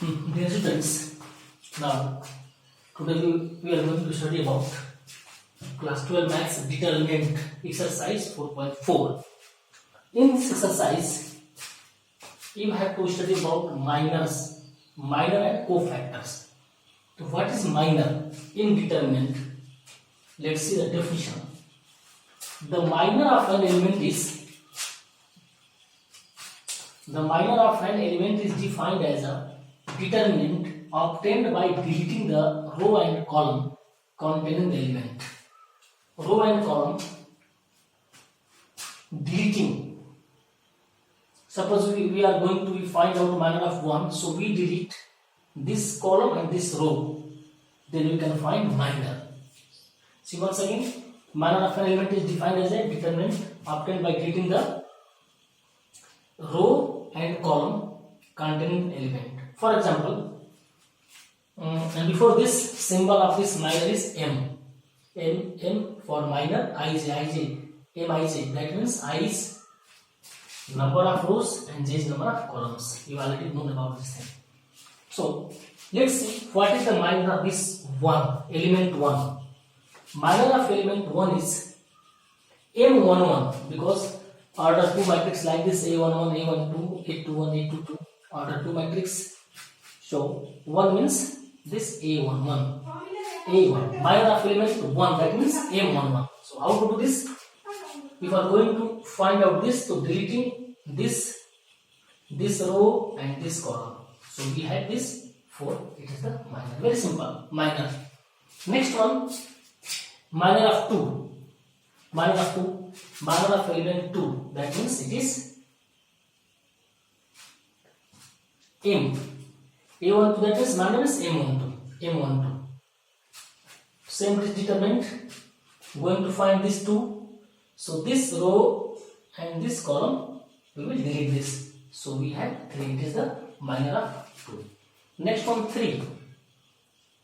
Dear students, now today we are going to study about class 12 maths determinant exercise 4.4. In this exercise, you have to study about minor and cofactors. So what is minor in determinant? Let's see the definition. The minor of an element is defined as a determinant obtained by deleting the row and column containing the element. Row and column deleting. Suppose we are going to find out minor of 1, so we delete this column and this row, then we can find minor. See once again, minor of an element is defined as a determinant obtained by deleting the row and column containing element. For example, and before this, symbol of this minor is M. M for minor, Mij. Mij. That means I is number of rows and J is number of columns. You already know about this thing. So let's see what is the minor of this one, element 1. Minor of element 1 is M11 because order 2 matrix like this A11, A12, A21, A22, order 2 matrix. So 1 means this A11, A1. Minor of element 1, that means M11. So how to do this? If you are going to find out this, so deleting this row and this column. So we have this 4, it is the minor. Very simple, minor. Next one, minor of 2. Minor of 2, minor of element 2, that means it is M. A12, that means minor is M12. M12. Same is determinant. Going to find this 2. So this row and this column, we will delete this. So we have 3. It is the minor of 2. Next one 3.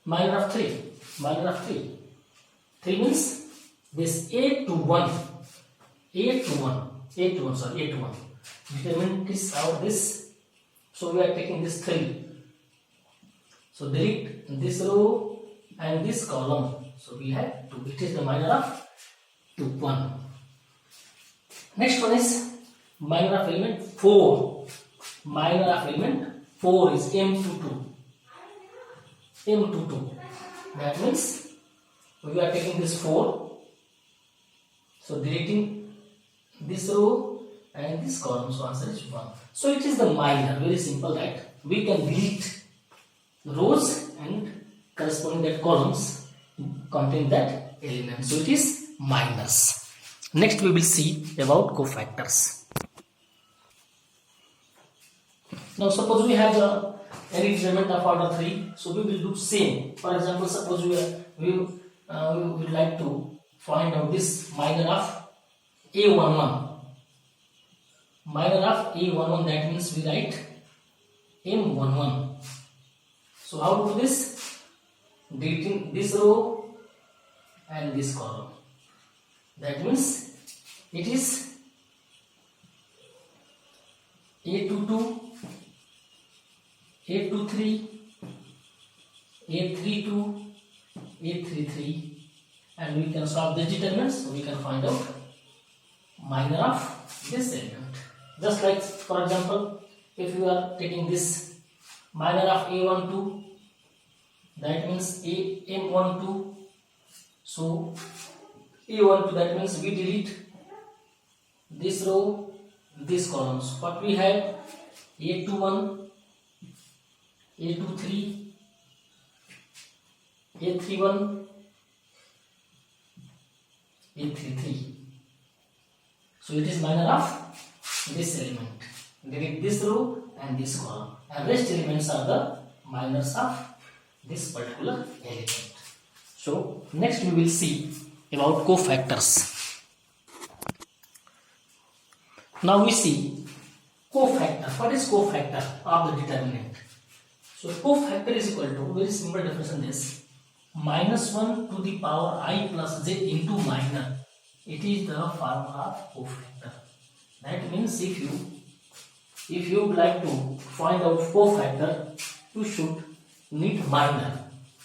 Minor of 3. Minor of 3. 3 means this A21. A21. Determinant is out this. So we are taking this 3. So delete this row and this column. So we have 2. It is the minor of 1. Next one is minor of element 4. Minor of element 4 is M22. M22. That means we are taking this 4. So deleting this row and this column. So answer is 1. So it is the minor. Very simple, that we can delete rows and corresponding that columns contain that element. So it is minors. Next we will see about cofactors. Now suppose we have any determinant of order 3, so we will do same. For example, suppose we would like to find out this minor of A11. Minor of A11, that means we write M11. So how to do this? Deleting this row and this column. That means it is A22, A23, A32, A33, and we can solve the determinants, so we can find out minor of this element. Just like, for example, if you are taking this minor of A12, that means M12. So A12, that means we delete this row, these columns. What we have? A21, A23, A31, A33. So it is minor of this element. Delete this row and this column. And rest elements are the minors of this particular element. So next we will see about cofactors. Now we see cofactor. What is cofactor of the determinant? So cofactor is equal to, very simple definition is -1 to the power I plus j into minor. It is the formula of cofactor. That means if you would like to find out cofactor, you should need minor.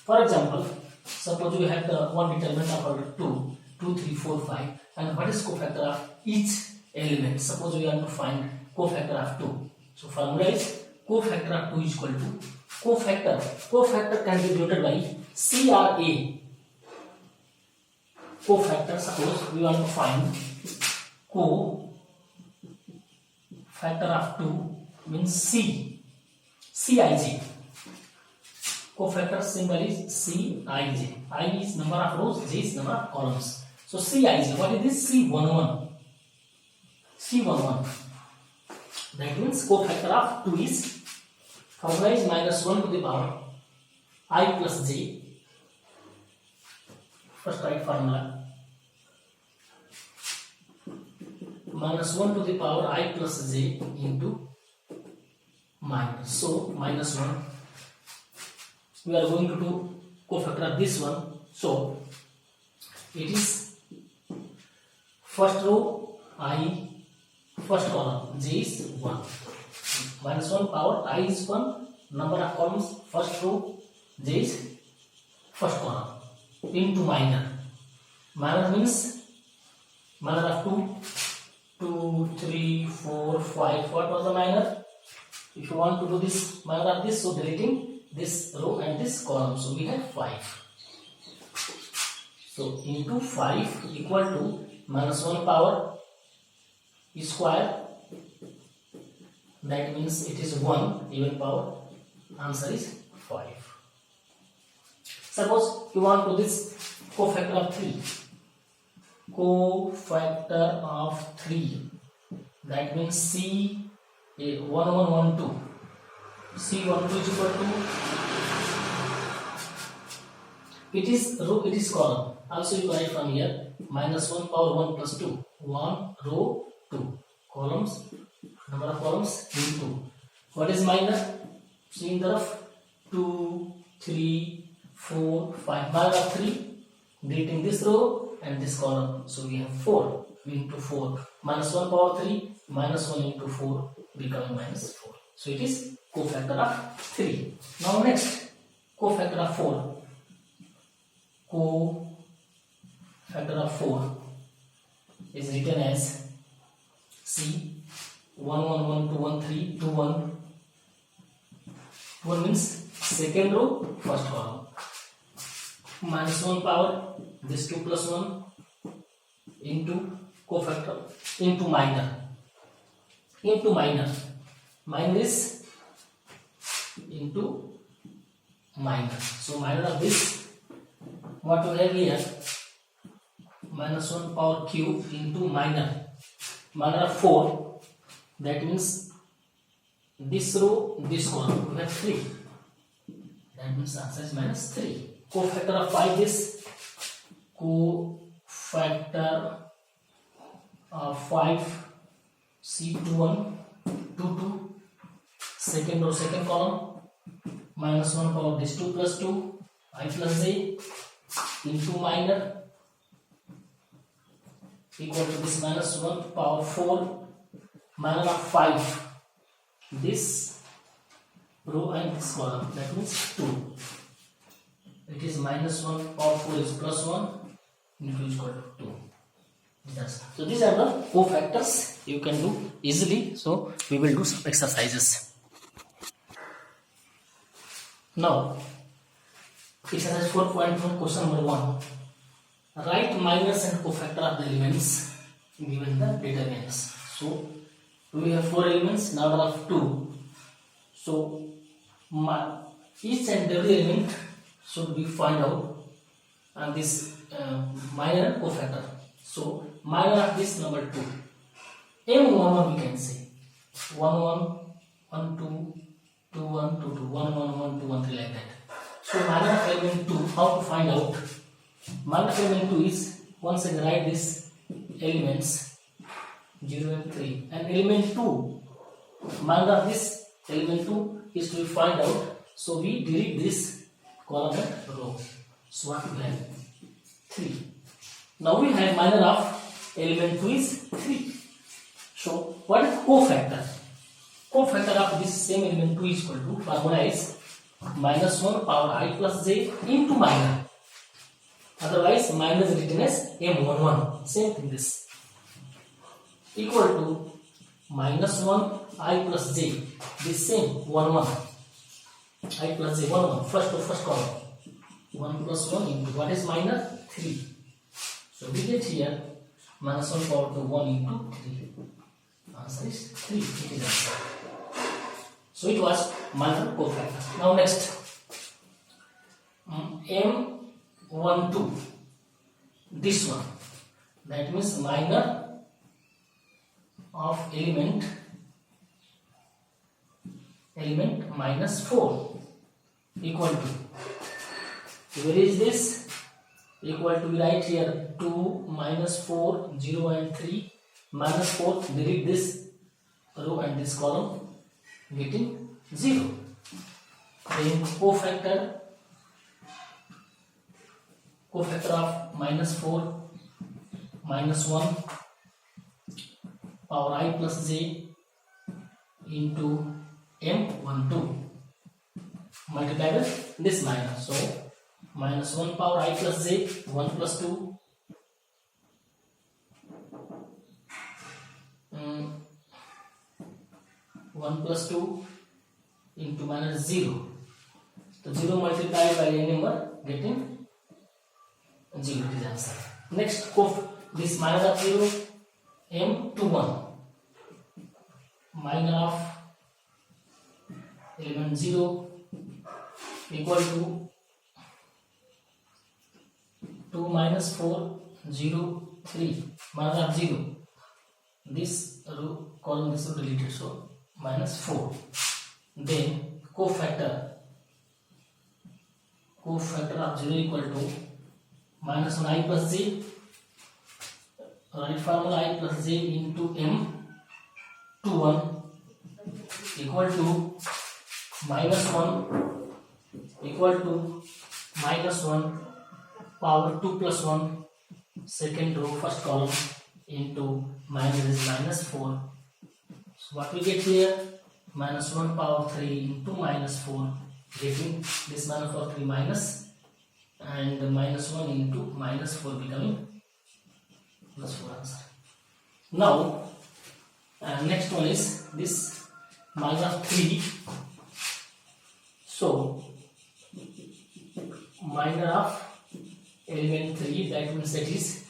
For example, suppose you have the one determinant of order 2, 2, 3, 4, 5, and what is cofactor of each element? Suppose we want to find cofactor of 2. So formula is cofactor of 2 is equal to cofactor. Cofactor can be denoted by CRA. Cofactor, suppose we want to find cofactor of 2 means Cij. Cofactor symbol is Cij. I is number of rows, J is number of columns. So Cij, what is this? C11. C11. That means cofactor of 2 is, formula is minus 1 to the power I plus j. First write formula. Minus 1 to the power I plus j into minus. So minus 1. We are going to do cofactor of this one. So it is first row I, first column j is 1. Minus 1 power I is 1. Number of columns first row j is first column into minor. Minor means minor of 2, 3, 4, 5. What was the minor? If you want to do this minor of this, so deleting this row and this column, so we have 5. So into 5 equal to minus 1 power square, that means it is 1 even power, answer is 5. Suppose you want to this cofactor of 3. Cofactor of 3, that means C1112. C12 is equal to, it is row, it is column. Also you write from here minus 1 power 1 plus 2. 1 row 2 columns, number of columns into. What is minor? See in the rough 2, 3, 4, 5. Minor of 3, deleting this row and this column. So we have 4 into 4. Minus 1 power 3, minus 1 into 4 becoming minus 4. So it is cofactor of 3. Now next, cofactor of 4. Cofactor of 4 is written as C 1 1 1 2 1 3 2 1. 1 means second row first column. Minus 1 power this 2 plus 1 into cofactor into minor. Minor is into minor. So minor of this, what we have here, minus 1 power cube into minor. Minor of 4, that means this row, this column, we have 3. That means answer is minus 3. Cofactor of 5 is cofactor of 5 C21 2 second row second column, minus 1 power this 2 plus 2 I plus j into minor equal to this minus 1 power 4 minor of 5 this row and this column, that means 2. It is minus 1 power 4 is plus 1 into is equal to 2. So these are the cofactors you can do easily. So we will do some exercises. Now exercise 4.1 question number 1. Write minors and cofactor of the elements given the determinants. So we have 4 elements in order of 2. So each and every element should be find out and this minor and cofactor. So minor of this number 2. M11 we can say 1 1 1 2 2 1 2 2 1 1 1 2 1 3 like that. So minor of element 2, how to find out? Minor of element 2 is, once again write this elements 0 and 3 and element 2. Minor of this element 2 is to be find out. So we delete this column and row. So what we have? 3. Now we have minor of element 2 is 3. So what is cofactor? Cofactor of this same element 2 is equal to, formula is minus 1 power I plus j into minor. Otherwise, minor is written as m11. Same thing this. Equal to minus 1 I plus j. This same 11. I plus j 11. First column. 1 plus 1 into what is minor? 3. So we get here minus 1 power to 1 into 3. Answer is 3. It is answer. So it was minor cofactor. Now next, M12. This one. That means minor of element minus 4 equal to, where is this? Equal to, we write here 2, minus 4, 0 and 3, minus 4, delete this row and this column, getting 0. Then cofactor of minus 4, minus 1, power I plus j into M12 multiplied with this minus. So minus 1 power I plus j, 1 plus 2, 1 plus 2 into minus 0. So 0 multiplied by any number, getting 0 is answer. Next, this minus of 0, M21, minor of element 0 equal to 2 minus 4, 0, 3, minus of 0. This row column is deleted, so minus 4. Then cofactor of 0 equal to minus 1 I plus j, right formula I plus j into M21 equal to minus 1 equal to minus 1 power 2 plus 1 second row first column into minus 4. So what we get here? Minus 1 power 3 into minus 4, getting this minus 4 3 minus, and minus 1 into minus 4 becoming plus 4 answer. Now next one is this minus 3. So minor of element 3, that means it is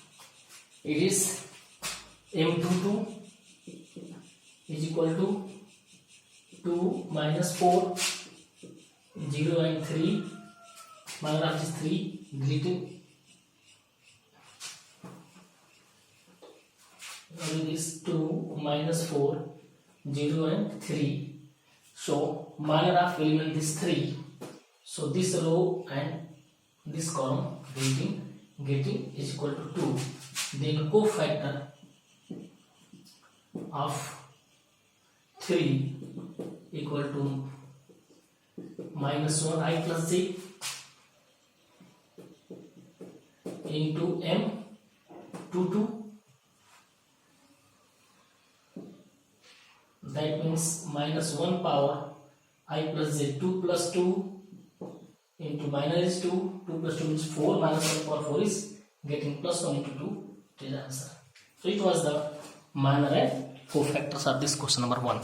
M22 is equal to 2 minus 4, 0 and 3, minor of this 3, deleting. Now this 2 minus 4, 0 and 3. So minor of element is 3. So this row and this column getting is equal to 2. Then cofactor of 3 equal to minus 1 I plus j into M22. That means minus 1 power I plus j, 2 plus 2 into minus 2, 2 plus 2 is 4, minus 1 power 4 is getting plus 1 into 2, it is answer. So it was the minor and cofactors of this question number 1.